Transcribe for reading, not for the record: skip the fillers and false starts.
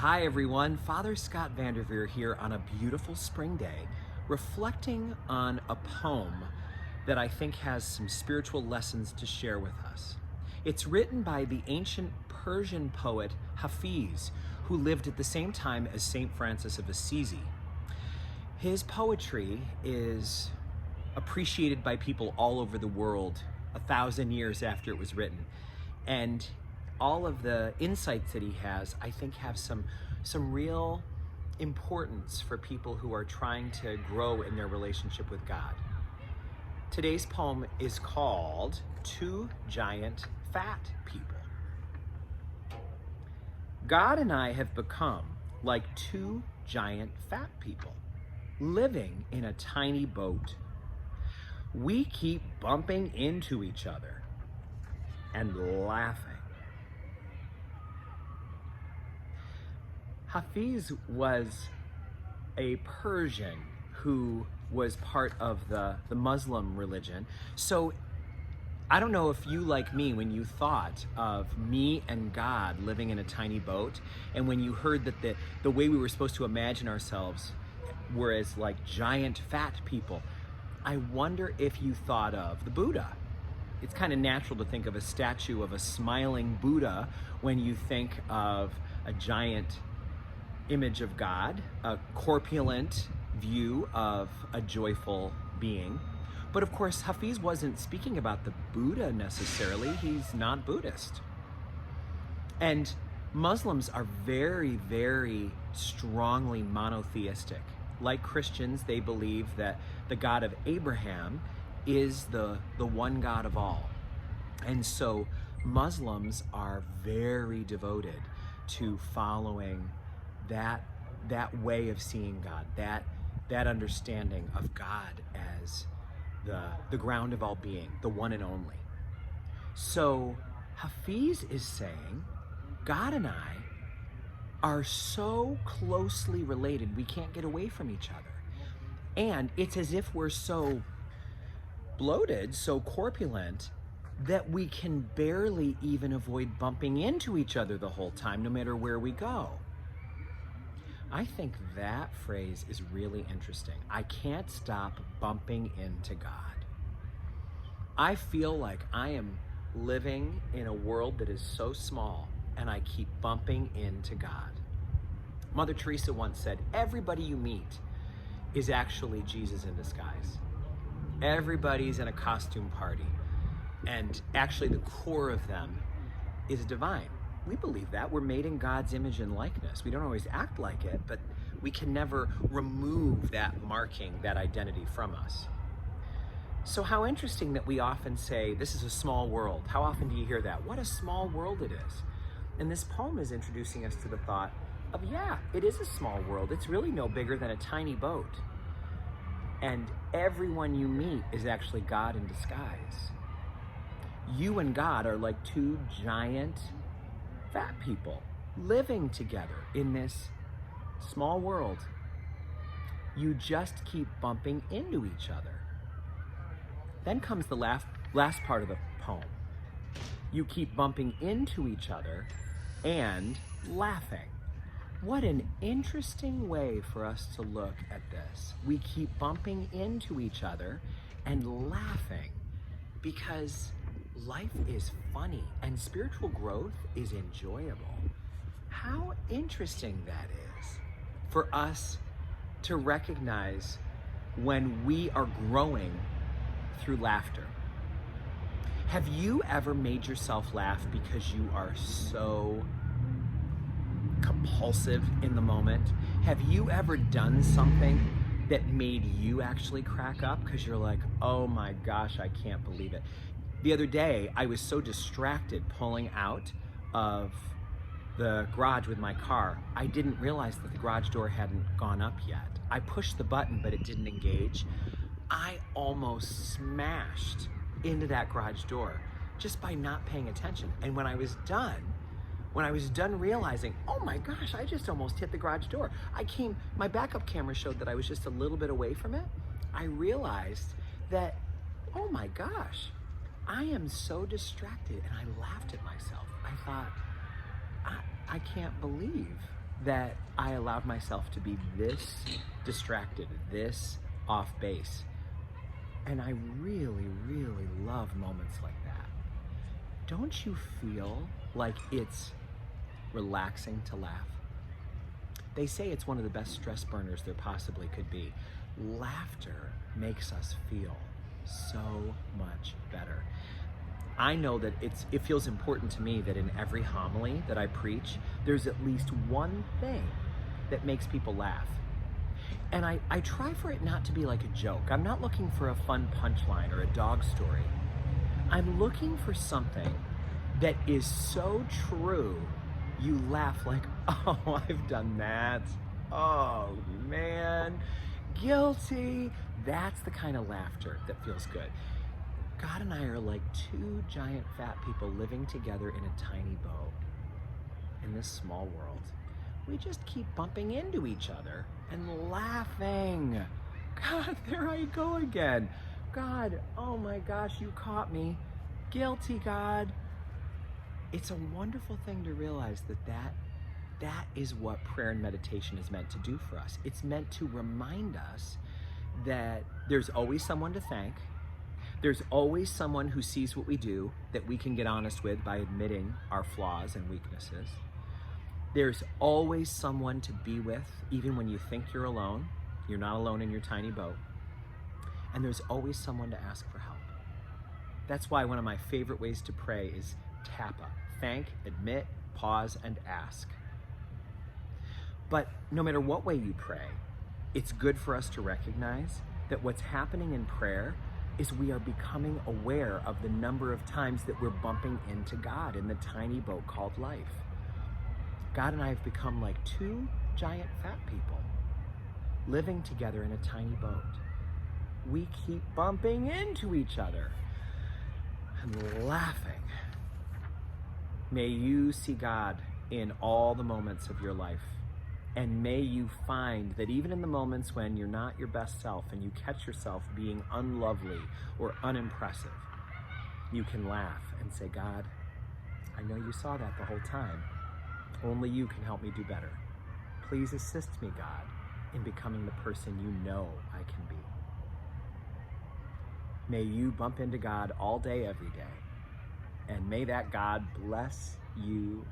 Hi everyone, Father Scott Vanderveer here on a beautiful spring day, reflecting on a poem that I think has some spiritual lessons to share with us. It's written by the ancient Persian poet Hafiz, who lived at the same time as Saint Francis of Assisi. His poetry is appreciated by people all over the world 1,000 years after it was written. And all of the insights that he has, I think, have some real importance for people who are trying to grow in their relationship with God. Today's poem is called Two Giant Fat People. God and I have become like two giant fat people living in a tiny boat. We keep bumping into each other and laughing. Hafiz was a Persian who was part of the Muslim religion. So I don't know if you, like me, when you thought of me and God living in a tiny boat, and when you heard that the way we were supposed to imagine ourselves were as like giant fat people, I wonder if you thought of the Buddha. It's kind of natural to think of a statue of a smiling Buddha when you think of a giant image of God, a corpulent view of a joyful being. But of course, Hafiz wasn't speaking about the Buddha necessarily. He's not Buddhist. And Muslims are very, very strongly monotheistic. Like Christians, they believe that the God of Abraham is the one God of all. And so Muslims are very devoted to following that way of seeing God, that understanding of God as the ground of all being, the one and only. So Hafiz is saying, God and I are so closely related, we can't get away from each other. And it's as if we're so bloated, so corpulent, that we can barely even avoid bumping into each other the whole time, no matter where we go. I think that phrase is really interesting. I can't stop bumping into God. I feel like I am living in a world that is so small, and I keep bumping into God. Mother Teresa once said, everybody you meet is actually Jesus in disguise. Everybody's in a costume party, and actually the core of them is divine. We believe that. We're made in God's image and likeness. We don't always act like it, but we can never remove that marking, that identity from us. So how interesting that we often say, this is a small world. How often do you hear that? What a small world it is. And this poem is introducing us to the thought of, yeah, it is a small world. It's really no bigger than a tiny boat. And everyone you meet is actually God in disguise. You and God are like two giant fat people living together in this small world. You just keep bumping into each other. Then comes the last part of the poem. You keep bumping into each other and laughing. What an interesting way for us to look at this. We keep bumping into each other and laughing because life is funny and spiritual growth is enjoyable. How interesting that is for us to recognize when we are growing through laughter. Have you ever made yourself laugh because you are so compulsive in the moment? Have you ever done something that made you actually crack up because you're like, oh my gosh, I can't believe it? The other day, I was so distracted pulling out of the garage with my car, I didn't realize that the garage door hadn't gone up yet. I pushed the button, but it didn't engage. I almost smashed into that garage door just by not paying attention. And when I was done realizing, oh my gosh, I just almost hit the garage door. My backup camera showed that I was just a little bit away from it. I realized that, oh my gosh, I am so distracted, and I laughed at myself. I thought, I can't believe that I allowed myself to be this distracted, this off base. And I really, really love moments like that. Don't you feel like it's relaxing to laugh? They say it's one of the best stress burners there possibly could be. Laughter makes us feel so much better. I know that it feels important to me that in every homily that I preach, there's at least one thing that makes people laugh. And I try for it not to be like a joke. I'm not looking for a fun punchline or a dog story. I'm looking for something that is so true, you laugh like, oh, I've done that. Oh, man, guilty. That's the kind of laughter that feels good. God and I are like two giant fat people living together in a tiny boat in this small world. We just keep bumping into each other and laughing. God, there I go again. God, oh my gosh, you caught me. Guilty, God. It's a wonderful thing to realize that is what prayer and meditation is meant to do for us. It's meant to remind us that there's always someone to thank. There's always someone who sees what we do that we can get honest with by admitting our flaws and weaknesses. There's always someone to be with, even when you think you're alone. You're not alone in your tiny boat. And there's always someone to ask for help. That's why one of my favorite ways to pray is TAPA. Thank, admit, pause, and ask. But no matter what way you pray, it's good for us to recognize that what's happening in prayer is we are becoming aware of the number of times that we're bumping into God in the tiny boat called life. God and I have become like two giant fat people living together in a tiny boat. We keep bumping into each other and laughing. May you see God in all the moments of your life. And may you find that even in the moments when you're not your best self and you catch yourself being unlovely or unimpressive, you can laugh and say, God, I know you saw that the whole time. Only you can help me do better. Please assist me, God, in becoming the person you know I can be. May you bump into God all day, every day. And may that God bless you